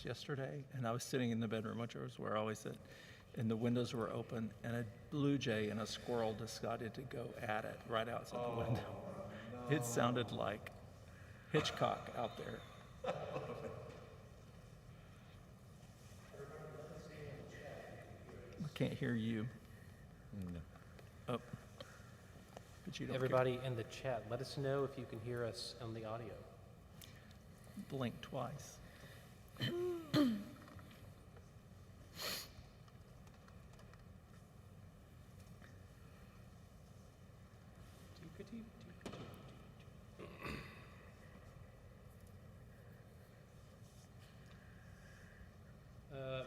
yesterday, and I was sitting in the bedroom, which is where I always sit, and the windows were open, and a blue jay and a squirrel decided to go at it right outside the window. No. It sounded like Hitchcock out there. I can't hear you. No. Oh. But you don't Everybody in the chat, let us know if you can hear us on the audio. Blink twice.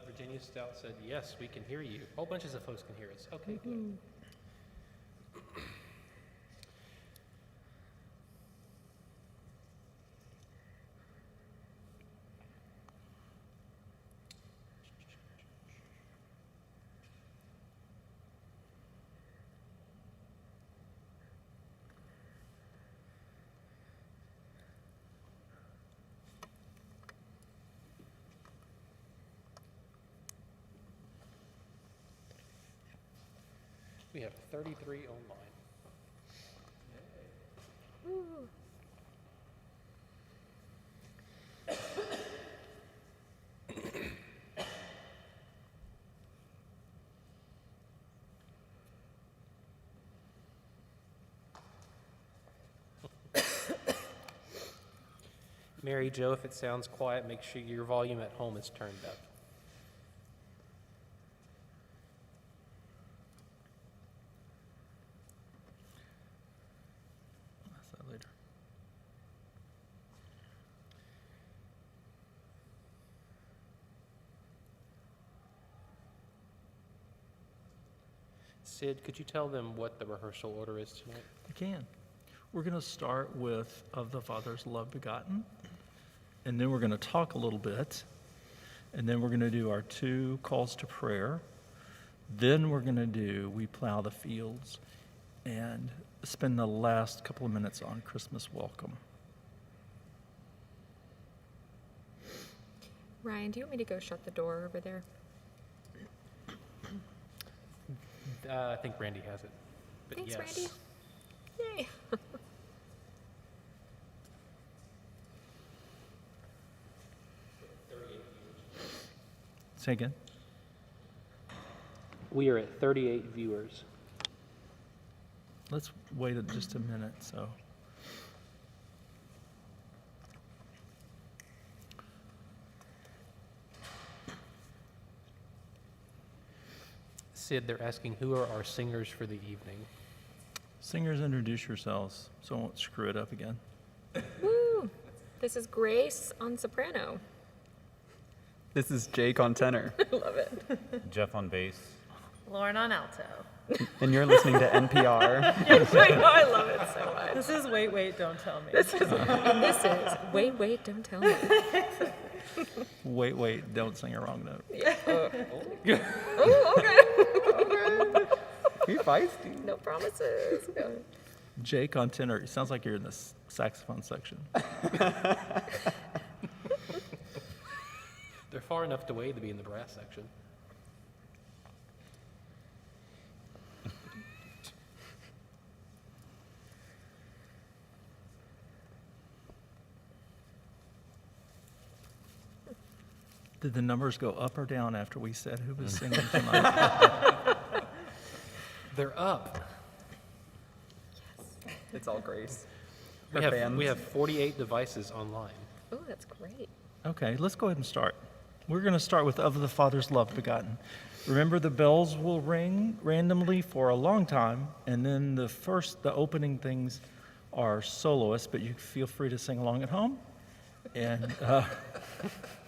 Virginia Stout said, yes, we can hear you. Whole bunches of folks can hear us. Okay, good. We have 33 online. Woo. Mary Jo, if it sounds quiet, make sure your volume at home is turned up. Sid, could you tell them what the rehearsal order is tonight? I can. We're going to start with Of the Father's Love Begotten, and then we're going to talk a little bit, and then we're going to do our 2 calls to prayer. Then we're going to do We Plow the Fields, and spend the last couple of minutes on Christmas Welcome. Ryan, do you want me to go shut the door over there? I think Randy has it. But Thanks, yes. Randy. Yay. Say again. We are at 38 viewers. Let's wait just a minute. So, Sid, they're asking who are our singers for the evening. singers, introduce yourselves so I won't screw it up again. Woo! This is Grace on soprano. This is Jake on tenor. Love it. Jeff on bass. Lauren on alto. And you're listening to NPR. I know, I love it so much. This is Wait, Wait, Don't Tell Me. This is Wait, Wait, Don't Tell Me. Wait, don't sing a wrong note. Yeah. Oh, okay. You're feisty. No promises. Go. Jake on tenor. It sounds like you're in the saxophone section. They're far enough away to be in the brass section. Did the numbers go up or down after we said who was singing tonight? They're up. It's all Grace. We Her have, fans. we have 48 devices online. Oh, that's great. Okay, let's go ahead and start. We're going to start with Of the Father's Love Begotten. Remember, the bells will ring randomly for a long time, and then the opening things are soloists, but you feel free to sing along at home. And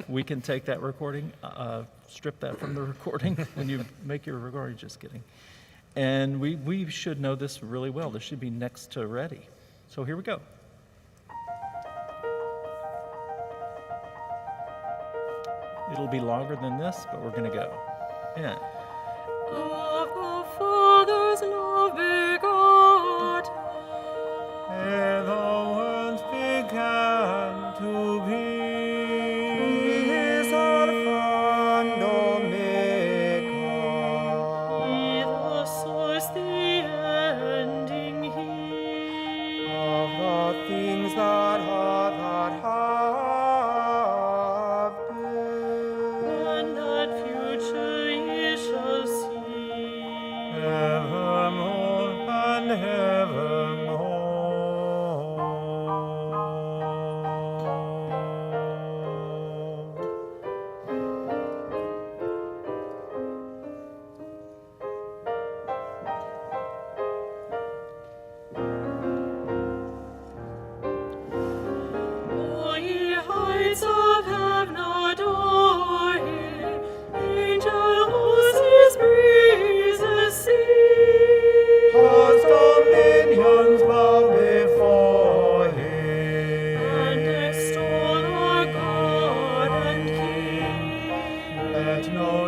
we can take that recording, strip that from the recording when you make your recording, just kidding. And we should know this really well. This should be next to ready. So here we go. It'll be longer than this, but we're going to go. Yeah. Of the Father's love begotten, Ere the world began to be, His heart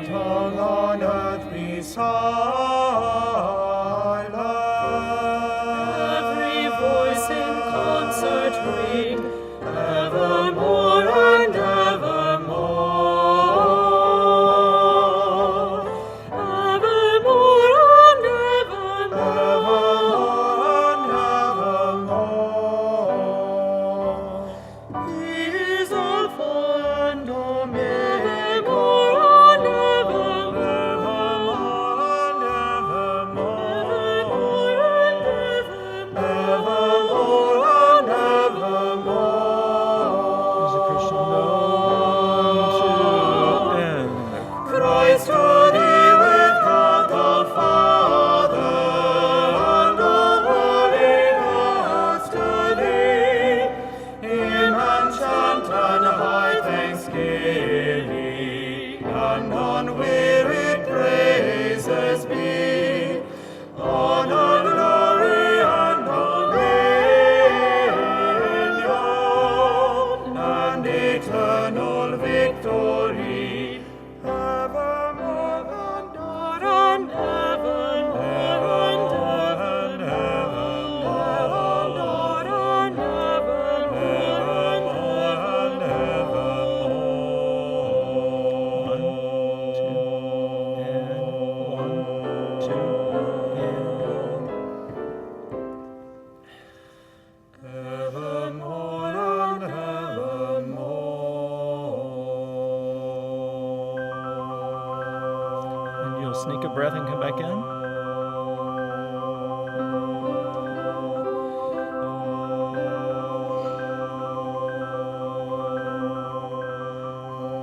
tongue on earth be silent. Every voice in concert ring, evermore and evermore. Evermore and evermore. He is Alpha and Omega. Evermore and Is a Christian known to end? Christ, to thee with God the Father, and the Holy Ghost to thee, hymn and chant and high thanksgiving, and unwearied praises be. Honor, glory, and dominion, and eternal victory, evermore and And you'll sneak a breath and come back in.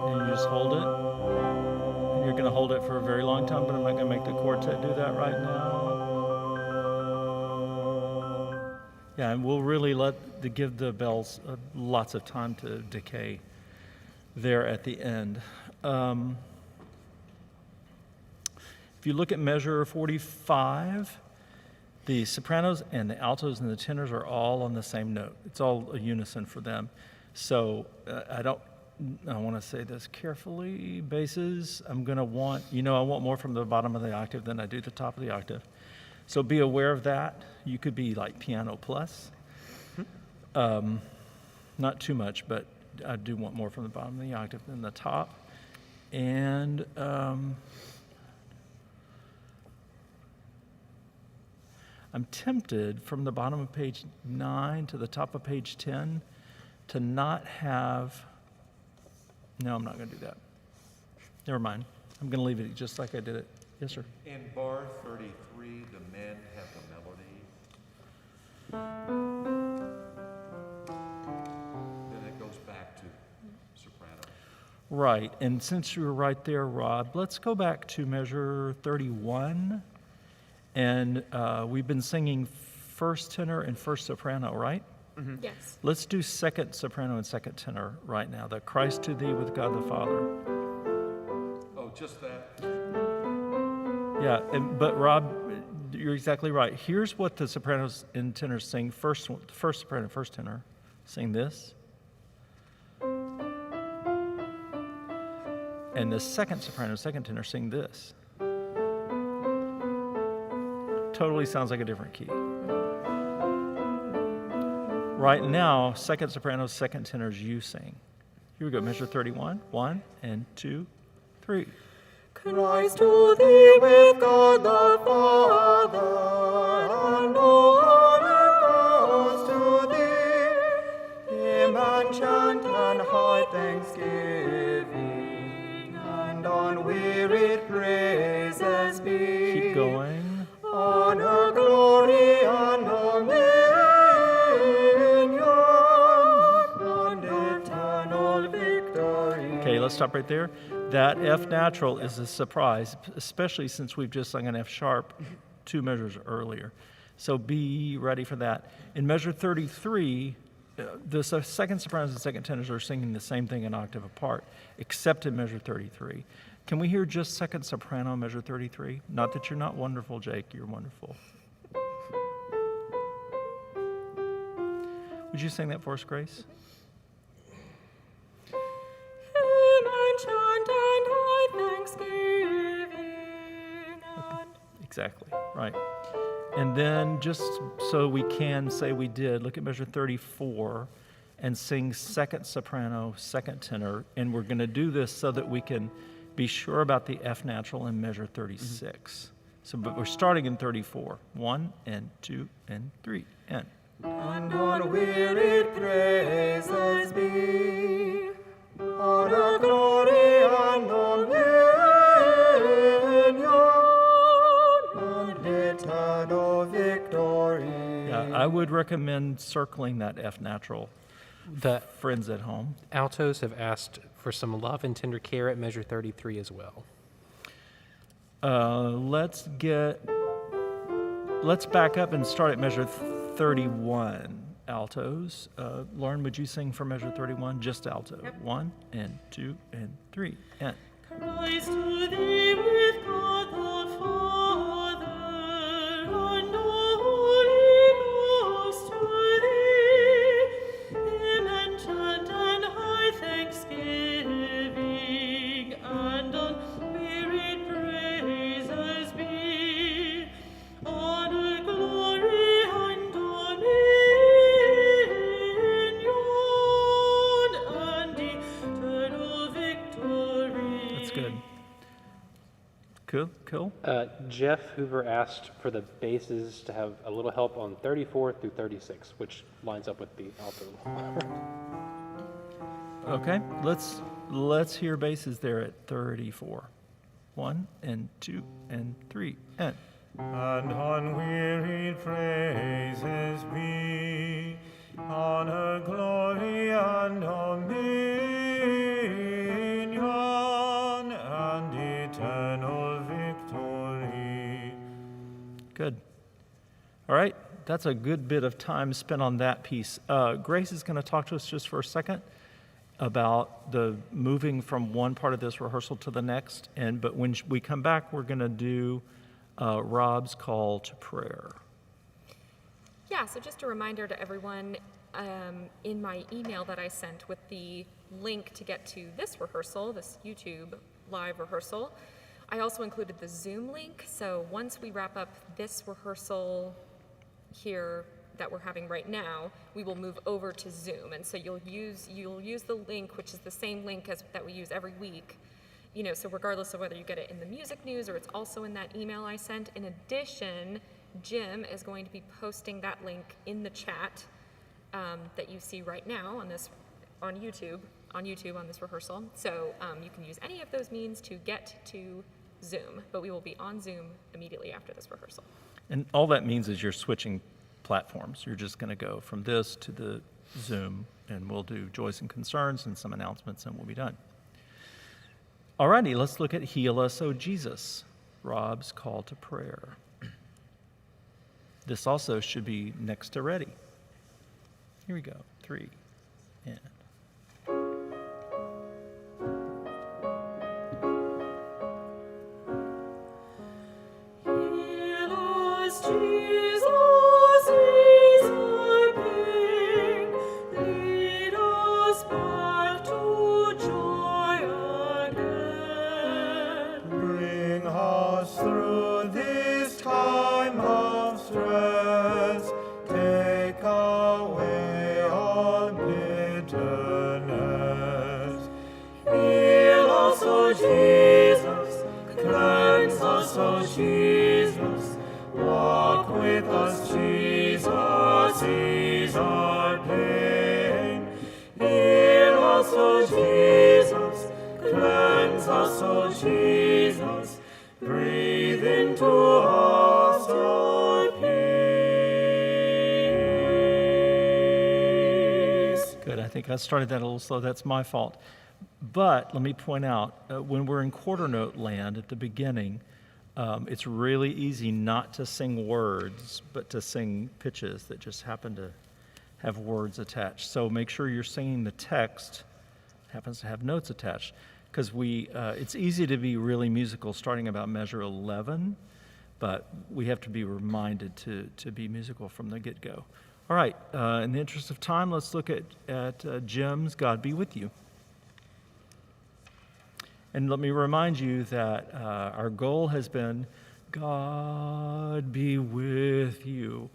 And you just hold it. And you're going to hold it for a very long time, but I'm not going to make the quartet do that right now. Yeah, and we'll really give the bells lots of time to decay there at the end. If you look at measure 45, the sopranos and the altos and the tenors are all on the same note. It's all a unison for them. So I want to say this carefully. Basses, I want more from the bottom of the octave than I do the top of the octave. So be aware of that. You could be like piano plus. Not too much, but I do want more from the bottom of the octave than the top. And I'm tempted from the bottom of page 9 to the top of page 10 to not have. No, I'm not going to do that. Never mind. I'm going to leave it just like I did it. Yes, sir. In bar 33, the men have the melody. Then it goes back to soprano. Right. And since you were right there, Rob, let's go back to measure 31. And we've been singing first tenor and first soprano, right? Yes. Let's do second soprano and second tenor right now. The Christ to thee with God the Father. Oh, just that? Yeah, but Rob, you're exactly right. Here's what the sopranos and tenors sing. First soprano, first tenor, sing this. And the second soprano, second tenor, sing this. Totally sounds like a different key. Right now, second soprano, second tenors, you sing. Here we go, measure 31. 1 and 2, 3. Christ to thee with God the Father, and the Holy Ghost to thee, hymn and chant and high thanksgiving, and unwearied praises be. Keep going. Honor, glory, and dominion, and eternal victory. Okay, let's stop right there. That F natural is a surprise, especially since we've just sung an F sharp 2 measures earlier. So be ready for that. In measure 33, the second sopranos and second tenors are singing the same thing an octave apart, except in measure 33. Can we hear just second soprano in measure 33? Not that you're not wonderful, Jake, you're wonderful. Would you sing that for us, Grace? Hymn and chant and high thanksgiving. Exactly, right. And then just so we can say we did, look at measure 34 and sing second soprano, second tenor. And we're going to do this so that we can be sure about the F natural in measure 36. So, but we're starting in 34. 1 and 2 and 3 and. And unwearied praises be, honor, glory, and dominion, and eternal victory. Yeah, I would recommend circling that F natural. The Friends at home. altos have asked for some love and tender care at measure 33 as well. Let's back up and start at measure 31, altos. Lauren, would you sing for measure 31, just alto? Yep. 1 and 2 and 3 and. Christ to thee with God the Father, and the Holy Ghost to thee, hymn and chant and high thanksgiving, and unwearied praises be, honor, glory, and dominion, and eternal victory. That's good. Cool. Jeff Hoover asked for the basses to have a little help on 34 through 36, which lines up with the alto. Okay, let's hear basses there at 34. 1 and 2 and 3 and. And unwearied praises be, honor, glory, and dominion, and eternal victory. Good. All right, that's a good bit of time spent on that piece. Grace is going to talk to us just for a second about the moving from one part of this rehearsal to the next. But when we come back, we're going to do Rob's call to prayer. Yeah, so just a reminder to everyone, in my email that I sent with the link to get to this rehearsal, this YouTube live rehearsal, I also included the Zoom link. So once we wrap up this rehearsal here that we're having right now, we will move over to Zoom. And so you'll use the link, which is the same link as that we use every week. You know, so regardless of whether you get it in the music news or it's also in that email I sent. In addition, Jim is going to be posting that link in the chat that you see right now on YouTube on this rehearsal. So you can use any of those means to get to Zoom, but we will be on Zoom immediately after this rehearsal. And all that means is you're switching platforms. You're just going to go from this to the Zoom, and we'll do joys and concerns and some announcements, and we'll be done. All righty, let's look at Heal Us, O Jesus, Rob's call to prayer. This also should be next to ready. Here we go, 3, and. Heal us, Jesus is our King. Lead us back to joy again. Bring us through this time of stress. Take away all bitterness. Heal us, O Jesus. Cleanse us, O Jesus. Walk with us, Jesus is our pain. Heal us, O Jesus. Cleanse us, O Jesus. Breathe into us your peace. Good. I think I started that a little slow. That's my fault. But let me point out, when we're in quarter note land at the beginning, it's really easy not to sing words, but to sing pitches that just happen to have words attached. So make sure you're singing the text, happens to have notes attached, because it's easy to be really musical starting about measure 11, but we have to be reminded to be musical from the get-go. All right, in the interest of time, let's look at Jim's God Be With You. And let me remind you that our goal has been God be with you.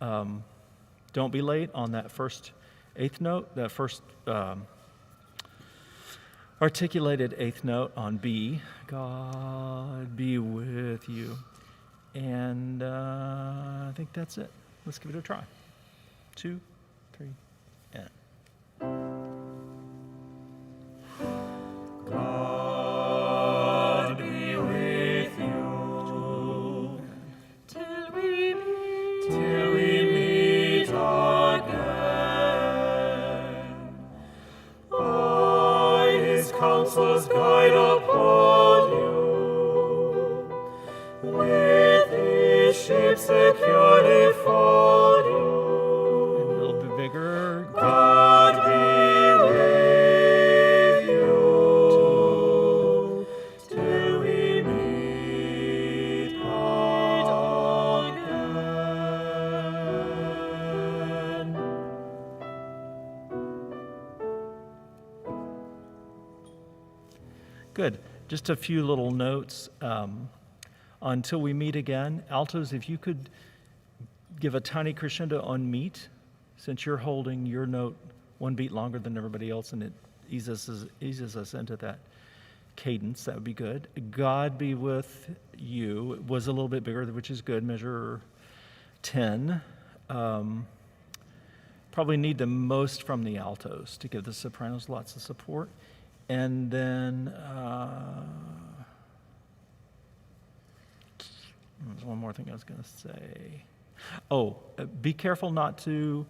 Don't be late on that first eighth note, that first articulated eighth note on B. God be with you. And I think that's it. Let's give it a try. 2, 3, and. God be with you Till we meet. till we meet again. By His counsels guide upon you, with His sheep securely fold you. A little bit bigger. God be with you till we meet again. Good. Just a few little notes. Until we meet again, altos, if you could give a tiny crescendo on meet, since you're holding your note one beat longer than everybody else, and it eases us into that cadence, that would be good. God be with you. It was a little bit bigger, which is good. Measure 10. Probably need the most from the altos to give the sopranos lots of support. And then there's one more thing I was going to say. Oh, be careful not to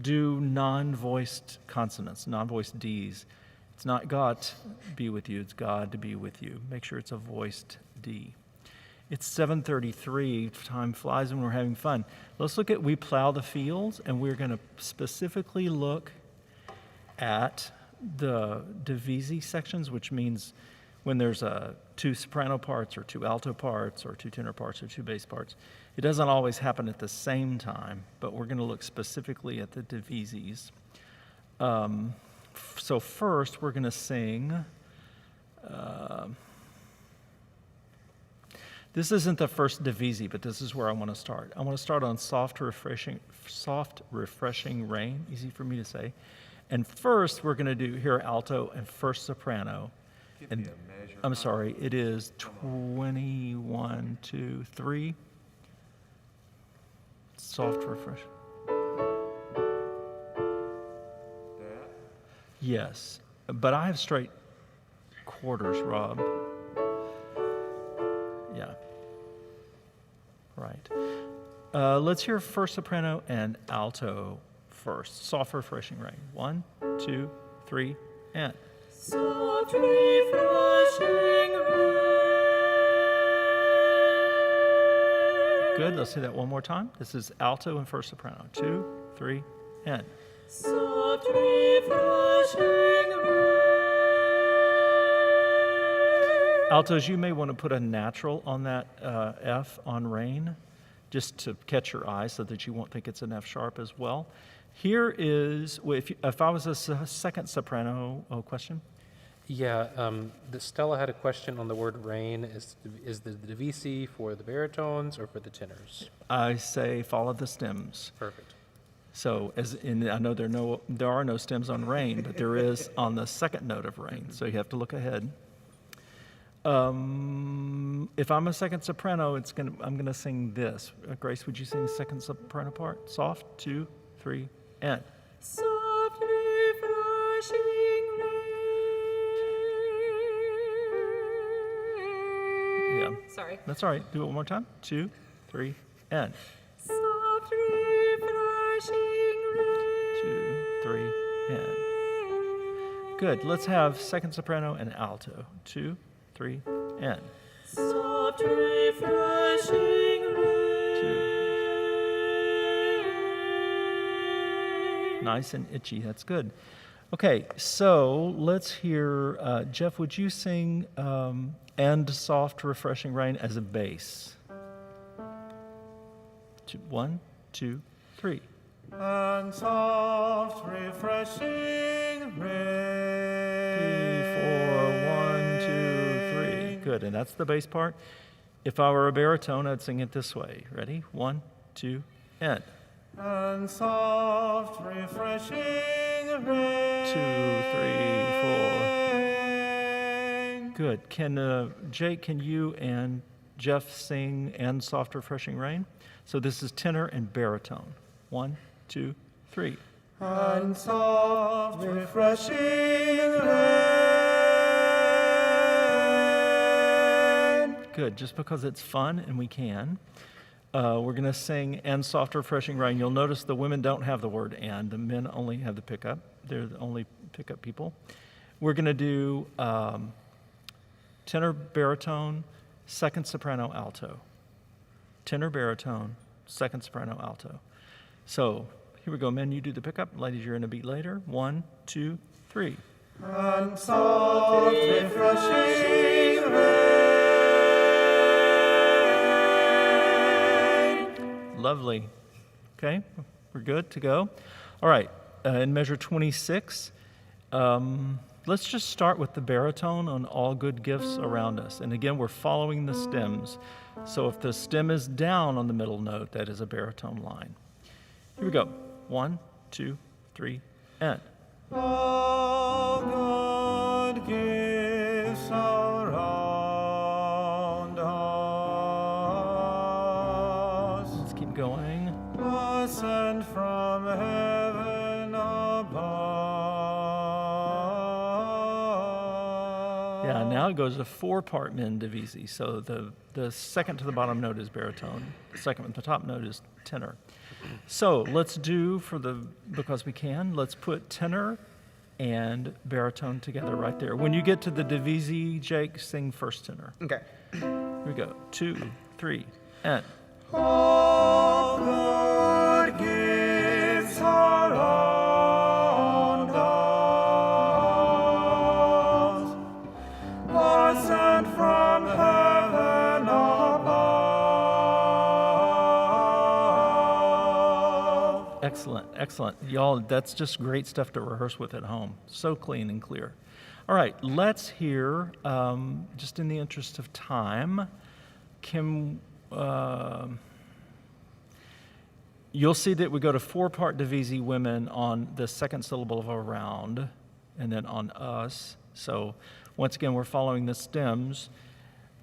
do non-voiced consonants, non-voiced Ds. It's not God be with you, it's God to be with you. Make sure it's a voiced D. It's 7:33, time flies when we're having fun. Let's look at We Plow the Fields, and we're going to specifically look at the divisi sections, which means when there's 2 soprano parts or 2 alto parts or 2 tenor parts or 2 bass parts. It doesn't always happen at the same time, but we're going to look specifically at the divises. So first, we're going to sing. This isn't the first divisi, but this is where I want to start. I want to start on soft, refreshing rain. Easy for me to say. And first, we're going to do here alto and first soprano. Give And me a measure. I'm sorry, it is 21, 2, 3. Soft, refresh. That. Yes, but I have straight quarters, Rob. Yeah. Right. Let's hear first soprano and alto first. Soft, refreshing rain. 1, 2, 3, and. Soft, refreshing rain. Good. Let's say that one more time. This is alto and first soprano. 2, 3, and. Soft, refreshing rain. Altos, you may want to put a natural on that F on rain, just to catch your eye so that you won't think it's an F sharp as well. Here is, well, if I was a second soprano, question? Yeah, Stella had a question on the word rain. Is the divisi for the baritones or for the tenors? I say follow the stems. Perfect. So, I know there are no stems on rain, but there is on the second note of rain. So you have to look ahead. If I'm a second soprano, I'm gonna sing this. Grace, would you sing the second soprano part? Soft, 2, 3, and. Soft, refreshing rain. Yeah, Sorry. that's all right. Do it one more time. 2, 3, and. Soft, refreshing rain. 2, 3, and. Good. Let's have second soprano and alto. 2, 3, and. Soft, refreshing rain. 2. Nice and itchy. That's good. Okay, so let's hear. Jeff, would you sing "And Soft, Refreshing Rain" as a bass? 1, 2, 3. And soft, refreshing 3, rain. 4, 1, 2, 3. Good, and that's the bass part. If I were a baritone, I'd sing it this way. Ready? 1, 2, and. And soft, refreshing rain. 2, 3, 4. Good. Can Jake, can you and Jeff sing "And Soft Refreshing Rain"? So this is tenor and baritone. 1, 2, 3. And soft, refreshing rain. Good. Just because it's fun and we can. We're going to sing "And Soft Refreshing Rain." You'll notice the women don't have the word "and." The men only have the pickup. They're the only pickup people. We're going to do tenor, baritone, second soprano, alto. Tenor, baritone, second soprano, alto. So here we go, men. You do the pickup. Ladies, you're in a beat later. 1, 2, 3. And soft, refreshing rain. Lovely. Okay, we're good to go. All right, in measure 26, let's just start with the baritone on "All Good Gifts Around Us." And again, we're following the stems. So if the stem is down on the middle note, that is a baritone line. Here we go. 1, 2, 3, and. All good gifts around us. Let's keep going. Are sent from heaven above. Yeah, now it goes to 4-part min divisi. So the second to the bottom note is baritone. The second to the top note is tenor. So let's do because we can, let's put tenor and baritone together right there. When you get to the divisi, Jake, sing first tenor. Okay. Here we go. 2, 3, and. All good gifts around us are sent from heaven above. Excellent, excellent. Y'all, that's just great stuff to rehearse with at home. So clean and clear. All right, let's hear, just in the interest of time, you'll see that we go to 4-part divisi women on the second syllable of around, and then on us. So once again, we're following the stems.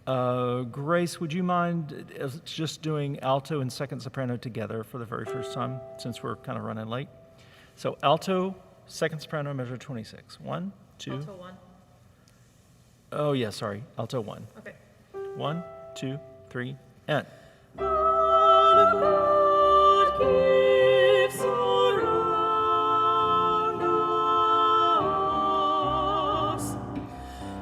Grace, would you mind just doing alto and second soprano together for the very first time, since we're kind of running late? So alto, second soprano, measure 26. 1, 2. Alto 1. Oh, yeah, sorry. Alto 1. Okay. 1, 2, 3, and. All good gifts around us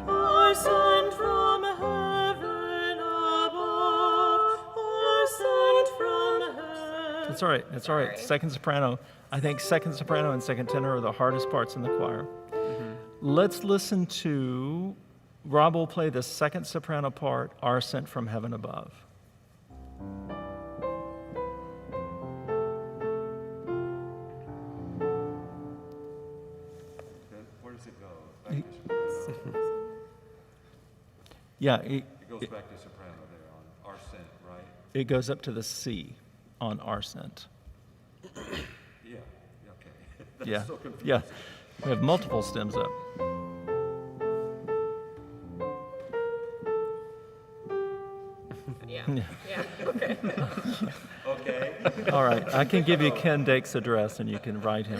are sent from heaven above, are sent from heaven. That's all right. That's all right. Sorry. Second soprano. I think second soprano and second tenor are the hardest parts in the choir. Let's listen to, Rob will play the second soprano part, "Are Sent from Heaven Above." Where does it go? Back to soprano. Yeah, It goes back to soprano there on "Are Sent," right? it goes up to the C on "Are Sent." Yeah, okay. That's Yeah, so confusing. yeah. We have multiple stems up. Yeah, yeah, okay. Okay. All right, I can give you Ken Dake's address and you can write him.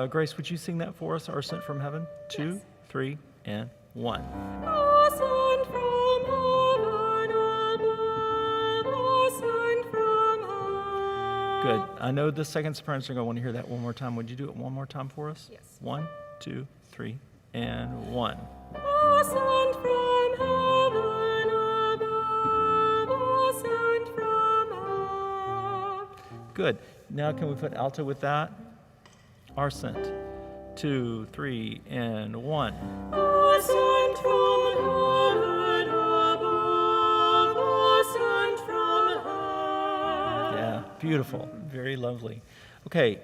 Grace, would you sing that for us, "Are Sent from Heaven"? 2, 3, and 1. Are sent from heaven above, are sent from heaven. Good. I know the second sopranos are going to want to hear that one more time. Would you do it one more time for us? Yes. 1, 2, 3, and 1. Are sent from heaven above, are sent from above. Good. Now can we put alto with that? "Are Sent." 2, 3, and 1. Are sent from heaven above, are sent from heaven. Yeah, beautiful. Very lovely. Okay,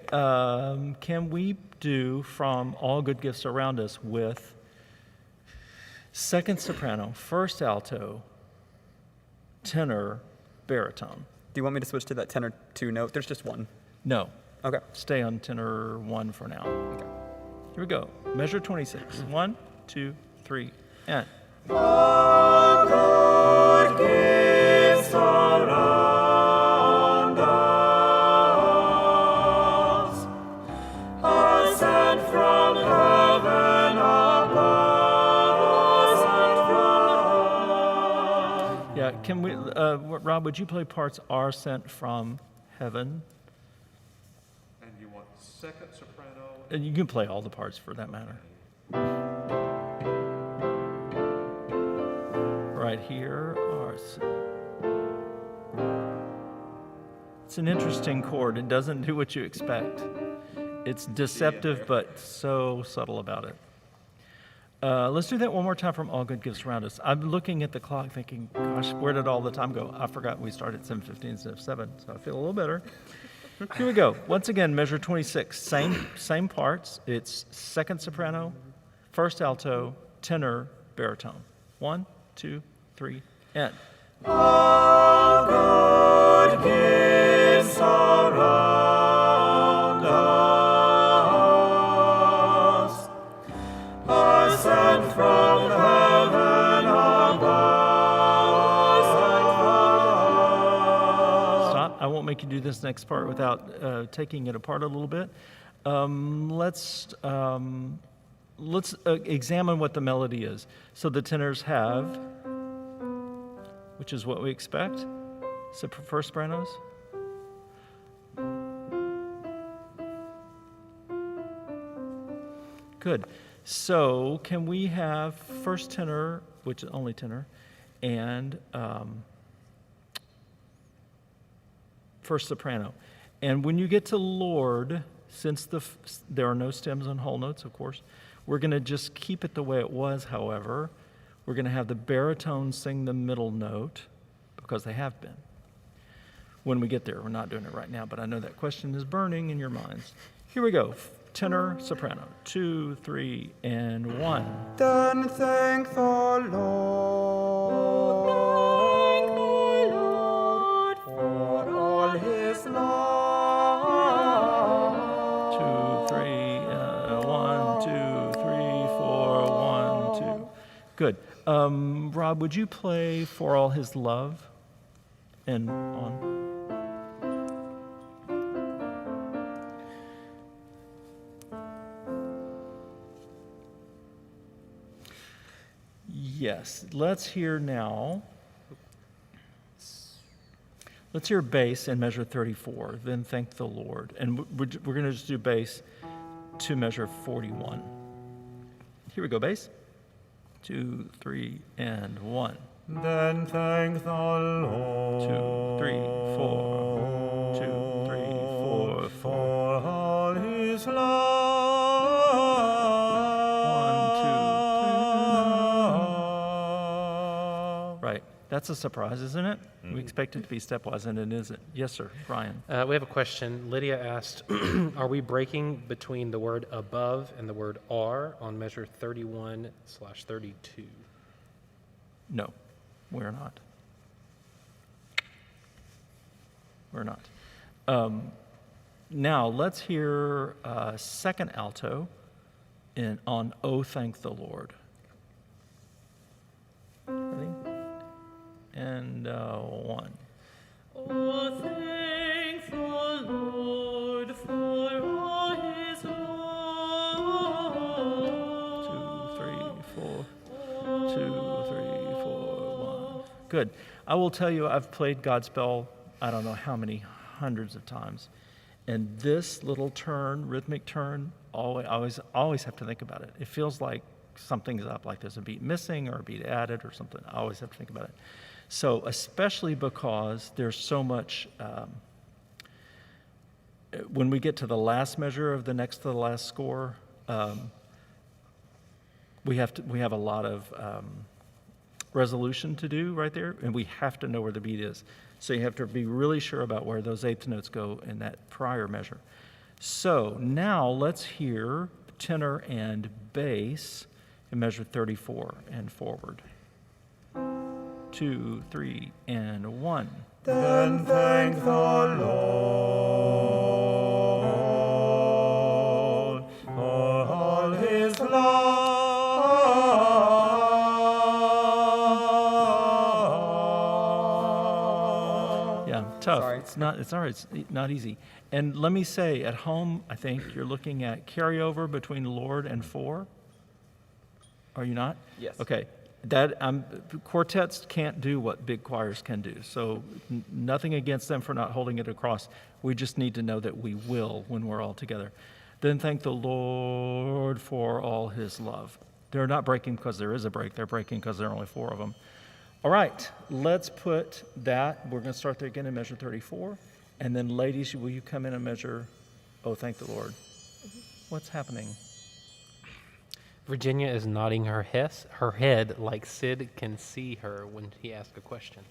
can we do "From All Good Gifts Around Us" with second soprano, first alto, tenor, baritone. Do you want me to switch to that tenor 2 note? There's just one. No, Okay. stay on tenor 1 for now. Okay. Here we go. Measure 26. 1, 2, 3, and. All good gifts around us are sent from heaven above. Yeah, can we, Rob, would you play parts are sent from heaven? And you want second soprano? And you can play all the parts for that matter. Right here are. It's an interesting chord. It doesn't do what you expect. It's deceptive, but so subtle about it. Let's do that one more time from All Good Gifts Around Us. I'm looking at the clock thinking, gosh, where did all the time go? I forgot we started at 7:15 instead of 7, so I feel a little better. Here we go. Once again, measure 26. Same parts. It's second soprano, first alto, tenor, baritone. 1, 2, 3, and. All good gifts around us are sent from heaven above. Stop. I won't make you do this next part without taking it apart a little bit. Let's examine what the melody is. So the tenors have, which is what we expect. So first sopranos. Good. So can we have first tenor, which is only tenor, and first soprano? And when you get to Lord, since there are no stems on whole notes, of course, we're going to just keep it the way it was, however. We're going to have the baritone sing the middle note, because they have been. When we get there, we're not doing it right now, but I know that question is burning in your minds. Here we go. Tenor, soprano. 2, 3, and 1. Then thank the Lord for all his love. 2, 3, 1, 2, 3, 4, 1, 2. Good. Rob, would you play For All His Love and on? Yes. Let's hear now. Let's hear bass in measure 34, then thank the Lord. And we're going to just do bass to measure 41. Here we go, bass. 2, 3, and 1. Then thank the Lord. 2, 3, 4. 2, 3, 4, 4. For all his love. 1, 2, 3. Right. That's a surprise, isn't it? We expect it to be stepwise, and it isn't. Yes, sir. Brian. We have a question. Lydia asked, are we breaking between the word above and the word are on measure 31/32? No, we're not. We're not. Now, let's hear second alto on Oh, Thank the Lord. Ready? And 1. Oh, thank the Lord for all his love. 2, 3, 4. 2, 3, 4, 1. Good. I will tell you, I've played Godspell, I don't know how many hundreds of times. And this little turn, rhythmic turn, always have to think about it. It feels like something's up, like there's a beat missing or a beat added or something. I always have to think about it. So especially because there's so much, when we get to the last measure of the next to the last score, we have a lot of resolution to do right there, and we have to know where the beat is. So you have to be really sure about where those eighth notes go in that prior measure. So now let's hear tenor and bass in measure 34 and forward. 2, 3, and 1. Then thank the Lord for all his love. Yeah, tough. Sorry. It's not. It's all right. It's not easy. And let me say, at home, I think you're looking at carryover between Lord and 4. Are you not? Yes. Okay. That quartets can't do what big choirs can do. So nothing against them for not holding it across. We just need to know that we will when we're all together. Then thank the Lord for all his love. They're not breaking because there is a break. They're breaking because there are only 4 of them. All right, let's put that. We're going to start there again in measure 34. And then ladies, will you come in and measure, oh, thank the Lord. What's happening? Virginia is nodding her head like Sid can see her when he asks a question.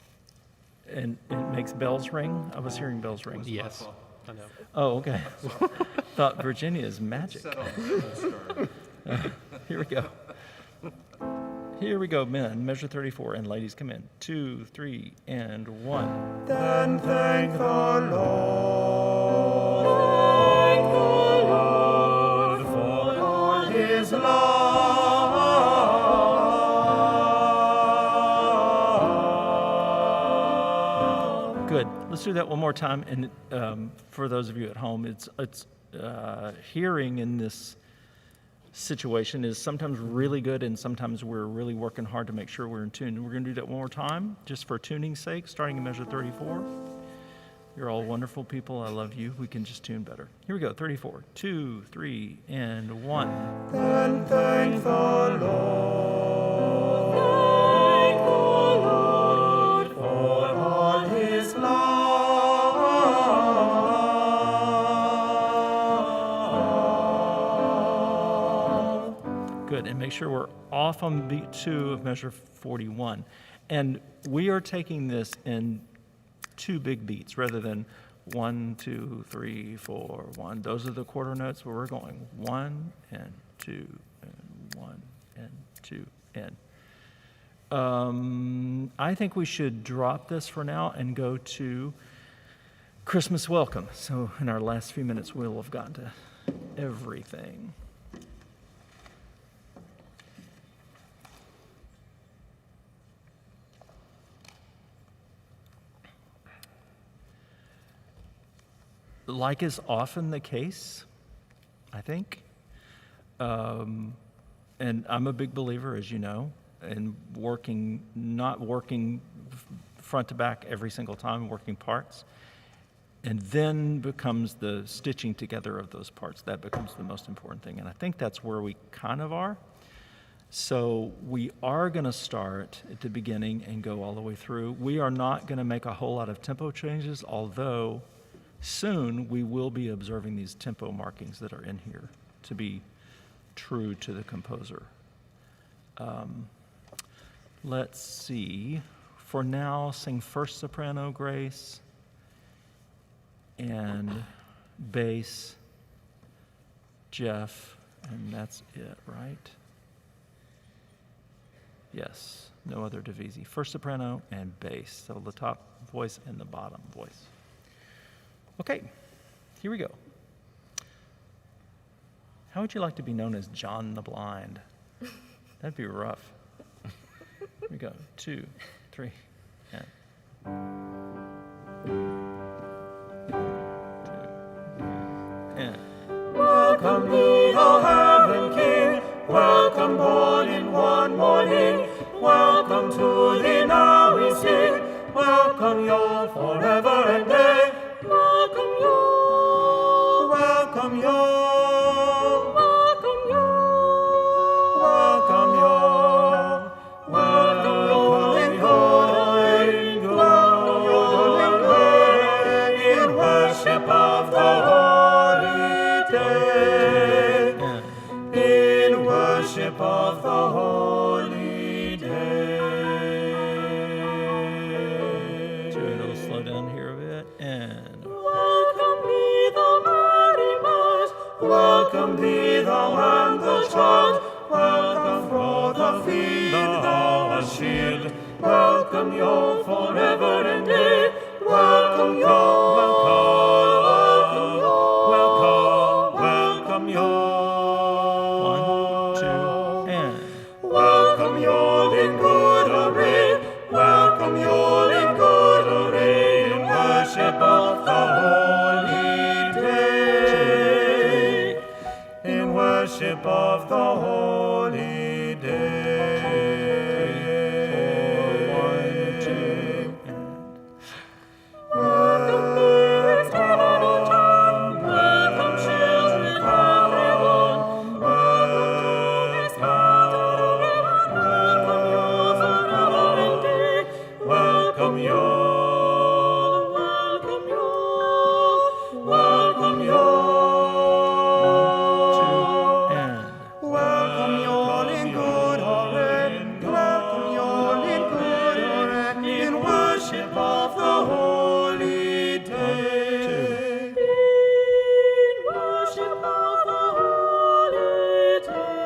And it makes bells ring? I was hearing bells ring. Yes, I know. Oh, okay. Thought Virginia is magic. Set on the stern. Here we go. Here we go, men. Measure 34, and ladies come in. 2, 3, and 1. Then thank the Lord for all his love. Good. Let's do that one more time. And for those of you at home, it's hearing in this situation is sometimes really good, and sometimes we're really working hard to make sure we're in tune. We're going to do that one more time, just for tuning's sake, starting in measure 34. You're all wonderful people. I love you. We can just tune better. Here we go. 34. 2, 3, and 1. Then thank the Lord for all his love. Good. And make sure we're off on beat 2 of measure 41. And we are taking this in 2 big beats rather than 1, 2, 3, 4, 1. Those are the quarter notes where we're going 1 and 2 and 1 and 2 and. I think we should drop this for now and go to Christmas Welcome. So in our last few minutes, we'll have gotten to everything. Like is often the case, I think, and I'm a big believer, as you know, in not working front to back every single time, working parts, and then becomes the stitching together of those parts. That becomes the most important thing, and I think that's where we kind of are. So we are going to start at the beginning and go all the way through. We are not going to make a whole lot of tempo changes, although soon we will be observing these tempo markings that are in here to be true to the composer. Let's see. For now, sing first soprano, Grace, and bass, Jeff, and that's it, right? Yes, no other divisi. First soprano and bass, so the top voice and the bottom voice. Okay, here we go. How would you like to be known as John the Blind? That'd be rough. Here we go. 2, 3, and 2, and Welcome thee, O heaven King. Welcome, born in one morning. Welcome to thee now we sing. Welcome you forever and day. Welcome you. Welcome you. Welcome you. Welcome you. Welcome you. Welcome you. In worship of the holy day. welcome you forever and day. Welcome you, welcome you, welcome you. 1, 2, and. Welcome you in good array. Welcome you in good array in worship of the holy day. In worship of the holy day. 1, 2, and. Welcome, children, everyone. Welcome you. Welcome you. Welcome you. 1, 2, and. Welcome you all in good array. Welcome you all in good array in worship of the holy day. In worship of the holy day.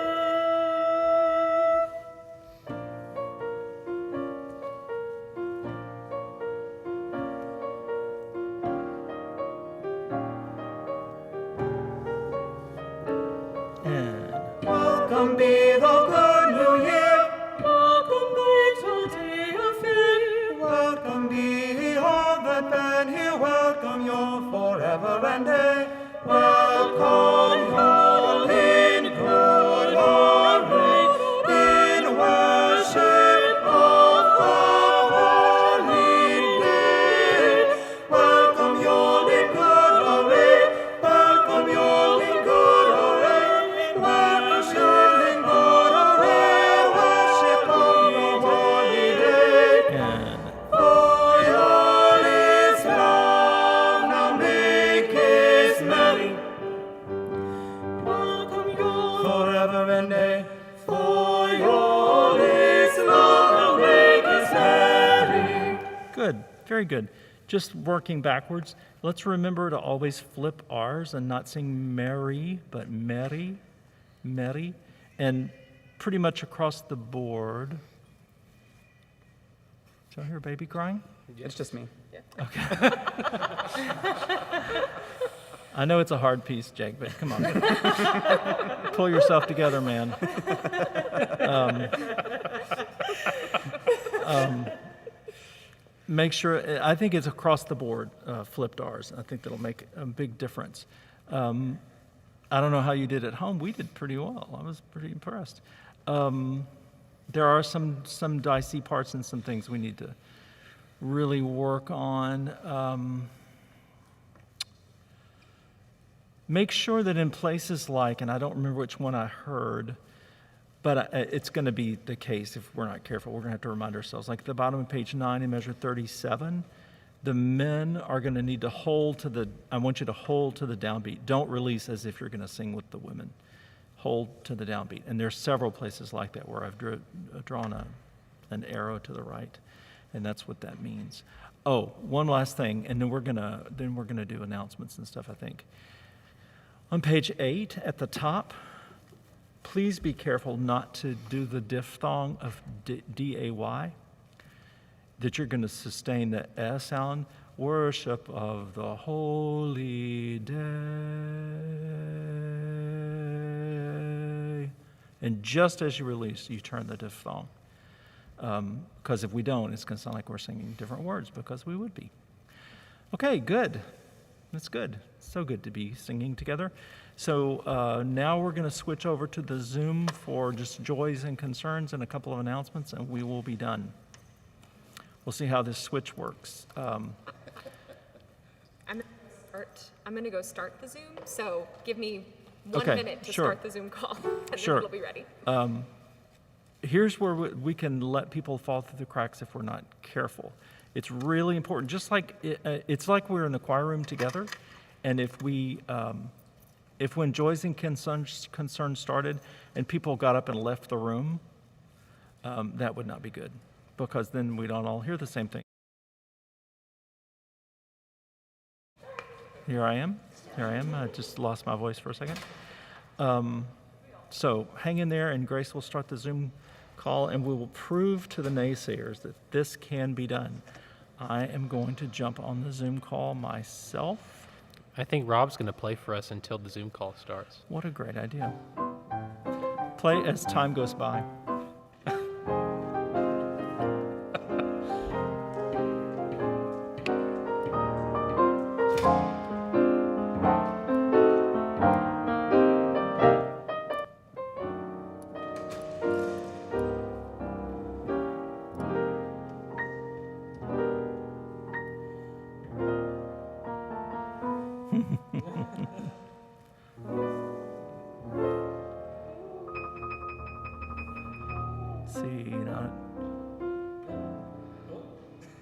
And. Welcome be the good new year. Welcome back to day of faith. Welcome be all that been here. Welcome you forever and day. Welcome you all in good array in worship of the holy day. Welcome you all in good array. Welcome you all in good array. Welcome you all in good array. Worship of the holy day. And. For all is love, now make his merry Welcome you. forever and day. For all is love, now make his merry. Good, very good. Just working backwards. Let's remember to always flip R's and not sing Mary, but Mary, Mary. And pretty much across the board. Did y'all hear a baby crying? It's just me. I know it's a hard piece, Jake, but come on. Pull yourself together, man. Make sure, I think it's across the board, flipped R's. I think that'll make a big difference. I don't know how you did at home. We did pretty well. I was pretty impressed. There are some dicey parts and some things we need to really work on. Make sure that in places like, and I don't remember which one I heard, but it's going to be the case if we're not careful. We're going to have to remind ourselves. Like at the bottom of page 9 in measure 37, the men are going to need to hold to the, I want you to hold to the downbeat. Don't release as if you're going to sing with the women. Hold to the downbeat. And there's several places like that where I've drawn an arrow to the right, and that's what that means. Oh, one last thing, and then we're gonna do announcements and stuff, I think. On page 8 at the top, please be careful not to do the diphthong of D-A-Y, that you're going to sustain the S sound. Worship of the holy day. And just as you release, you turn the diphthong. Because if we don't, it's going to sound like we're singing different words, because we would be. Okay, good. That's good. So good to be singing together. So now we're going to switch over to the Zoom for just joys and concerns and a couple of announcements, and we will be done. We'll see how this switch works. I'm going to go start the Zoom, so give me one Okay, minute to sure. start the Zoom call, and Sure. then we'll be ready. Here's where we can let people fall through the cracks if we're not careful. It's really important. Just like it's like we're in the choir room together, and if when joys and concerns started and people got up and left the room, that would not be good, because then we don't all hear the same thing. Here I am. I just lost my voice for a second. So hang in there, and Grace will start the Zoom call, and we will prove to the naysayers that this can be done. I am going to jump on the Zoom call myself. I think Rob's going to play for us until the Zoom call starts. What a great idea. Play as time goes by.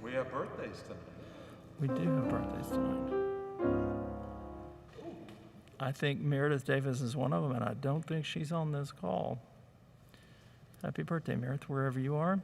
We have birthdays tonight. We do have birthdays tonight. I think Meredith Davis is one of them, and I don't think she's on this call. Happy birthday, Meredith, wherever you are.